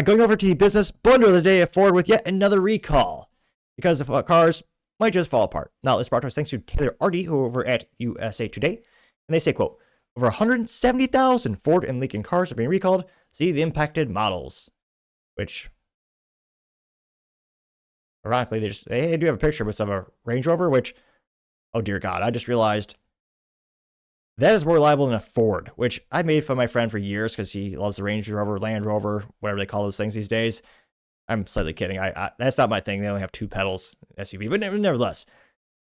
Going over to the business blunder of the day at Ford with yet another recall because of cars might just fall apart. Now, this brought to us thanks to Taylor Artie over at USA Today. And they say, quote, over 170,000 Ford and Lincoln cars are being recalled. See the impacted models. Which, ironically, they do have a picture of a Range Rover, which, oh dear God, I just realized that is more reliable than a Ford, which I made fun of my friend for years because he loves the Range Rover, Land Rover, whatever they call those things these days. I'm slightly kidding. That's not my thing. They only have 2 pedals SUV, but nevertheless,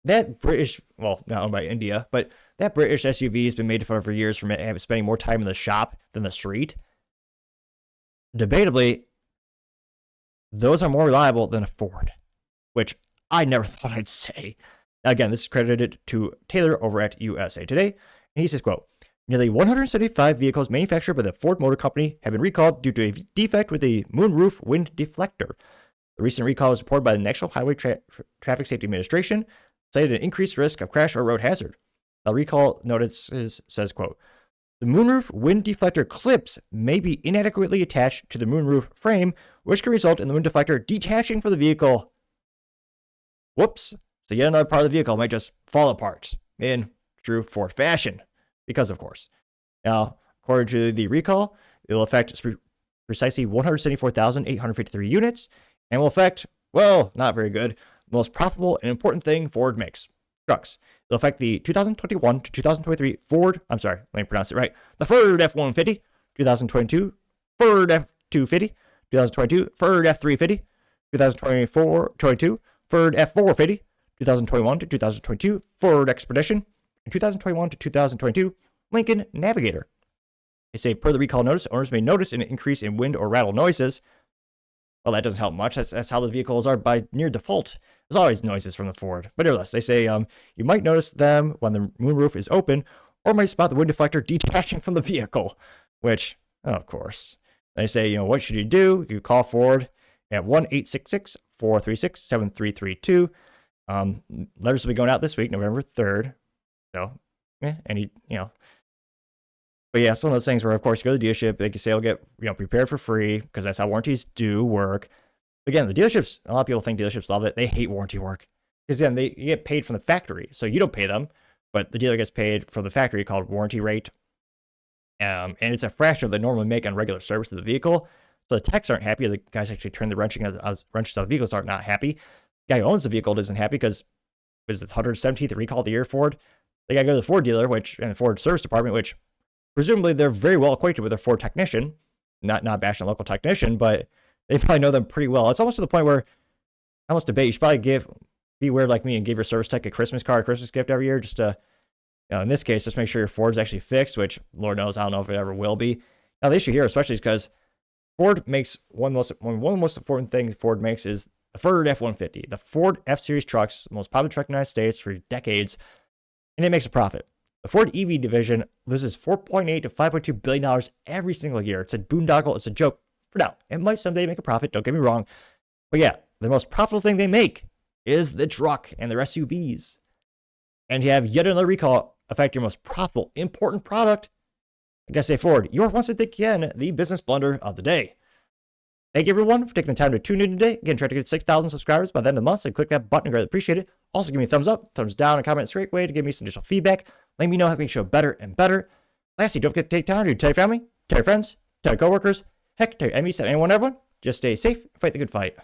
that British, well, not owned by India, but that British SUV has been made fun of for years for spending more time in the shop than the street. Debatably, those are more reliable than a Ford, which I never thought I'd say. Now, again, this is credited to Taylor over at USA Today, and he says, quote, nearly 175 vehicles manufactured by the Ford Motor Company have been recalled due to a defect with the moonroof wind deflector. The recent recall was reported by the National Highway Traffic Safety Administration, cited an increased risk of crash or road hazard. The recall notice says, quote, the moonroof wind deflector clips may be inadequately attached to the moonroof frame, which can result in the wind deflector detaching from the vehicle. Whoops. So yet another part of the vehicle might just fall apart in true Ford fashion. Because, of course. Now, according to the recall, it will affect precisely 174,853 units and will affect, well, not very good, the most profitable and important thing Ford makes, trucks. It'll affect the 2021 to 2023 Ford, I'm sorry, let me pronounce it right, the Ford F-150, 2022 Ford F-250, 2022 Ford F-350, 2022 Ford F-450, 2021 to 2022 Ford Expedition, and 2021 to 2022 Lincoln Navigator. They say, per the recall notice, owners may notice an increase in wind or rattle noises. Well, that doesn't help much. That's how the vehicles are by near default. There's always noises from the Ford. But nevertheless, they say you might notice them when the moonroof is open, or might spot the wind deflector detaching from the vehicle. Which, oh, of course. They say, what should you do? You call Ford at 1-866-436-7332. Letters will be going out this week, November 3rd. So, but yeah, it's one of those things where, of course, you go to the dealership, they can say it'll get, prepared for free because that's how warranties do work. Again, the dealerships, a lot of people think dealerships love it. They hate warranty work because then you get paid from the factory. So you don't pay them, but the dealer gets paid from the factory called warranty rate. And it's a fraction of the normally make on regular service of the vehicle. So the techs aren't happy. The guys actually turn the wrenches out of the vehicles are not happy. The guy who owns the vehicle isn't happy because it's 117th recall of the year Ford. They got to go to the Ford dealer, and the Ford service department, which presumably they're very well acquainted with their Ford technician, not bashing a local technician, but they probably know them pretty well. It's almost to the point where I almost debate you should probably be weird like me and give your service tech a Christmas card, a Christmas gift every year, just to, in this case, just make sure your Ford's actually fixed, which Lord knows, I don't know if it ever will be. Now the issue here, especially, is because Ford makes one of the most important things Ford makes is the Ford F-150. The Ford F-Series trucks, the most popular truck in the United States for decades, and it makes a profit. The Ford EV division loses $4.8 to $5.2 billion every single year. It's a boondoggle. It's a joke for now. It might someday make a profit. Don't get me wrong. But yeah, the most profitable thing they make is the truck and their SUVs. And you have yet another recall affect your most profitable, important product. I guess say Ford, you're once again the business blunder of the day. Thank you, everyone, for taking the time to tune in today. Again, try to get 6,000 subscribers by the end of the month, so click that button. I greatly appreciate it. Also, give me a thumbs up, thumbs down, and comment. It's a great way to give me some additional feedback. Let me know how to make the show better and better. Lastly, don't forget to take time to tell your family, tell your friends, tell your coworkers, heck, tell your enemies, tell anyone, everyone. Just stay safe, fight the good fight.